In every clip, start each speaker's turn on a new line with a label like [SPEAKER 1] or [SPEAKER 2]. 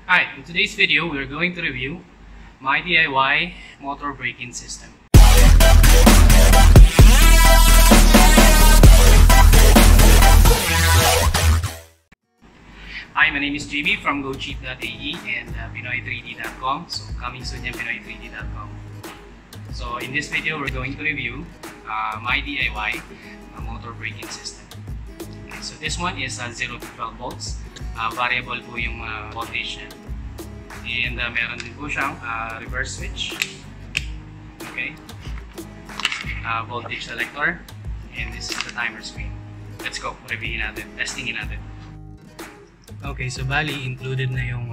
[SPEAKER 1] Hi, in today's video, we're going to review my DIY motor braking system. Hi, my name is JB from GoCheap.ae and Pinoy3D.com. So, coming soon yan, Pinoy3D.com. So, in this video, we're going to review my DIY motor braking system. Okay, so, this one is 0 to 12 volts. Variable po yung voltage niya. And meron din po siyang reverse switch. Okay. Voltage selector. And this is the timer screen. Let's go. Reviewin natin. Testingin natin. Okay, so bali included na yung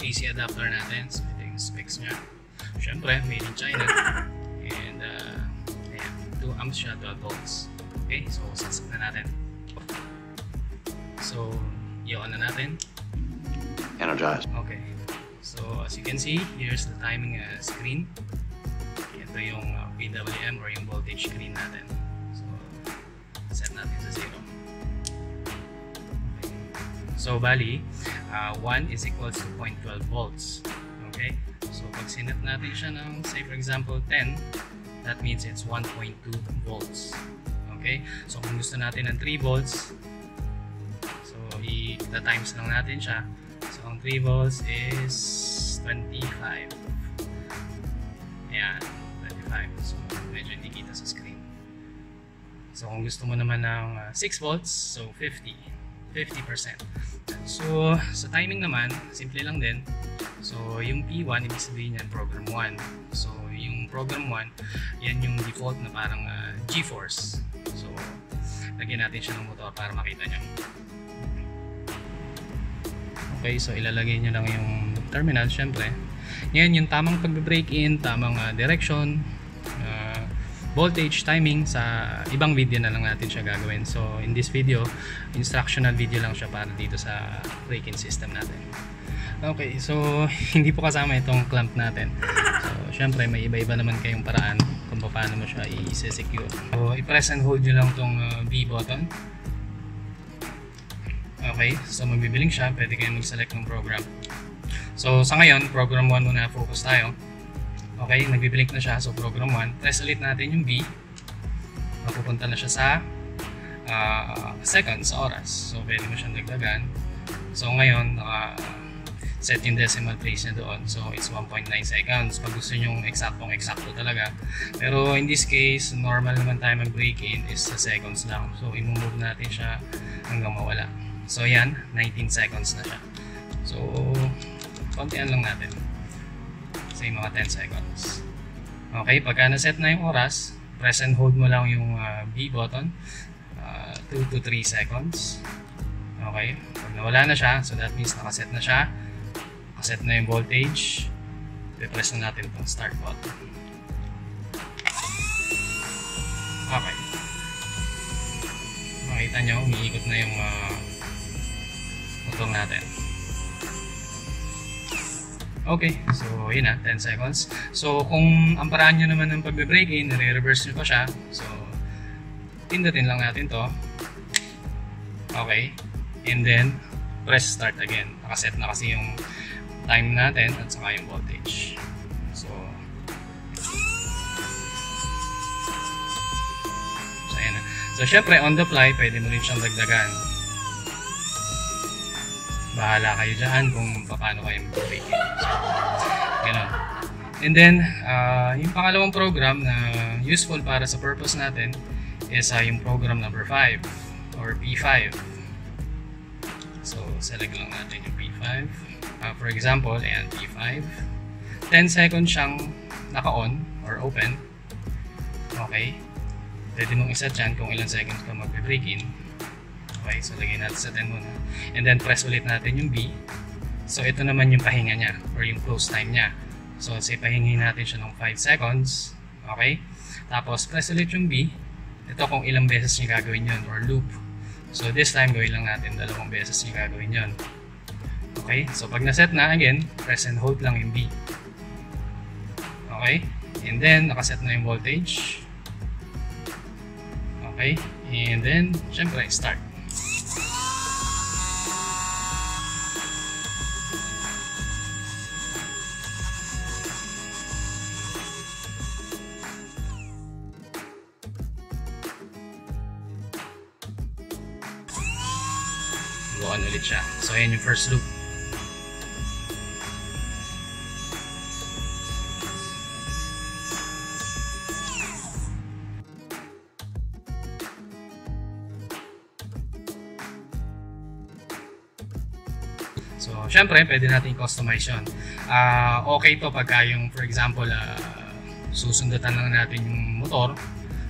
[SPEAKER 1] AC adapter natin. So ito yung specs niya. Siyempre, made in China. And ayan, 2 amps siya, 12 volts. Okay, so sasap na natin. So, i-on na natin.
[SPEAKER 2] Energize.
[SPEAKER 1] Okay. So, as you can see, here's the timing screen. Ito yung PWM or yung voltage screen natin. So, set natin sa 0. Okay. So, bali, 1 is equals to 0.12 volts. Okay? So, pag sinet natin siya ng, say for example, 10, that means it's 1.2 volts. Okay? So, kung gusto natin ng 3 volts, so, i-times lang natin siya. So, ang 3 volts is 25. Ayan, 25. So, medyo hindi kita sa screen. So, kung gusto mo naman ng 6 volts, so 50%. So, sa timing naman, simple lang din. So, yung P1, ibig sabihin yan, program 1. So, yung program 1, yan yung default na parang G-force. So, lagyan natin siya ng motor para makita nyo. Okay, so ilalagay nyo lang yung terminal, syempre. Ngayon, yung tamang pag-break in, tamang direction, voltage, timing, sa ibang video na lang natin siya gagawin. So, in this video, instructional video lang siya para dito sa break-in system natin. Okay, so hindi po kasama itong clamp natin. So, syempre, may iba-iba naman kayong paraan kung paano mo siya i-secure. So, i-press and hold nyo lang itong B button. Okay, so magbibiling siya, pwede kayo mag-select ng program. So sa ngayon, program 1 muna focus tayo. Okay, nagbiblink na siya, so program 1. Press ulit natin yung B. Mapupunta na siya sa seconds, oras. So pwede mo siyang dagdagan. So ngayon, set yung decimal place na doon. So it's 1.9 seconds. Pag gusto nyo eksakto talaga. Pero in this case, normal naman tayo mag-break-in is sa seconds lang. So i-move natin siya hanggang mawala. So yan, 19 seconds na siya. So, kontian lang natin. Say mga 10 seconds. Okay, pagka na-set na yung oras, press and hold mo lang yung B button. 2 to 3 seconds. Okay, pag nawala na siya, so that means nakaset na siya. Nakaset na yung voltage. I-press na natin itong start button. Okay. Makita nyo, umiikot na yung motor natin. Okay, so yun na, 10 seconds. So kung ang paraan nyo naman ng pagbe-break-in, nire-reverse nyo pa siya. So pindutin lang natin to. Okay, and then press start again. Nakaset na kasi yung time natin at saka yung voltage. So ayan na. So syempre on the fly, pwede mo rin siyang dagdagan. Bahala kayo dyan kung paano kayo mag-break-in. So, ganun. And then, yung pangalawang program na useful para sa purpose natin is yung program number 5 or P5. So, select lang natin yung P5. For example, ayan, P5. 10 seconds siyang naka-on or open. Okay. Pwede mong iset dyan kung ilang seconds ka mag-break-in. Okay, so lagyan natin sa 10 muna. And then press ulit natin yung B. So ito naman yung pahinga niya or yung close time niya. So say pahingin natin siya ng 5 seconds. Okay? Tapos press ulit yung B. Ito kung ilang beses niya gagawin yun or loop. So this time gawin lang natin 2 beses niya gagawin yun. Okay? So pag naset na, again, press and hold lang yung B. Okay? And then nakaset na yung voltage. Okay? And then, syempre, start. on ulit siya. So ayan yung first loop. So, syempre, pwede natin customize yun. Okay to pagka yung, for example, susundutan lang natin yung motor.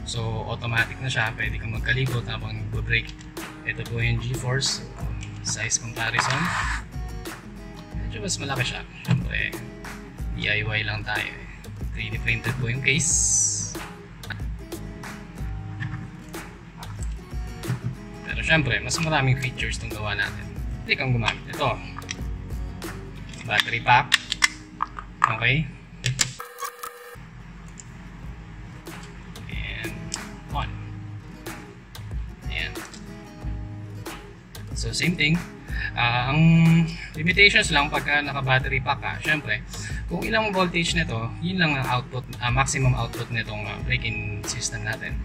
[SPEAKER 1] So, automatic na siya. Pwede kang magkalikot habang nagbo-brake. Ito po yung G-force. Size comparison. Medyo mas malaki siya. Syempre, DIY lang tayo. 3D printed po yung case. Pero syempre, mas maraming features itong gawa natin. Hindi kang gumamit. Ito. Battery pack. Okay. And on. Ayan. So same thing. Ang limitations lang pagka naka-battery pack ka, syempre, kung ilang voltage nito, yun lang ang output, maximum output nitong break-in system natin.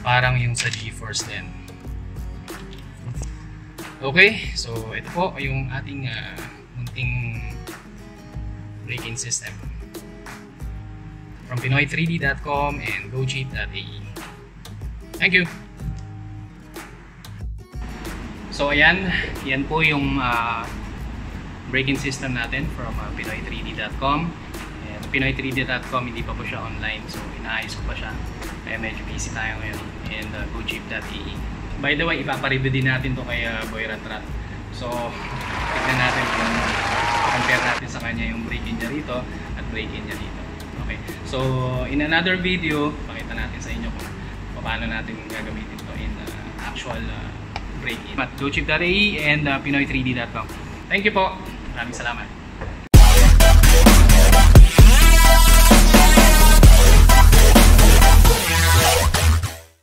[SPEAKER 1] Parang yung sa G-force din. Okay, so ito po yung ating munting break-in system from pinoy3d.com and gocheap.ae. Thank you! So ayan, yan po yung break-in system natin from pinoy3d.com. And pinoy3d.com hindi pa po siya online, so inaayos ko pa siya. Kaya medyo busy tayo ngayon. And gocheap.ae. By the way, ipapareview din natin to kay Boy Ratrat. So, tignan natin kung compare natin sa kanya yung break-in niya rito at break-in niya dito. Okay. So, in another video, pakita natin sa inyo kung paano natin gagamitin to in actual break-in. At gocheap.ae and pinoy3d.com. Thank you po. Maraming salamat.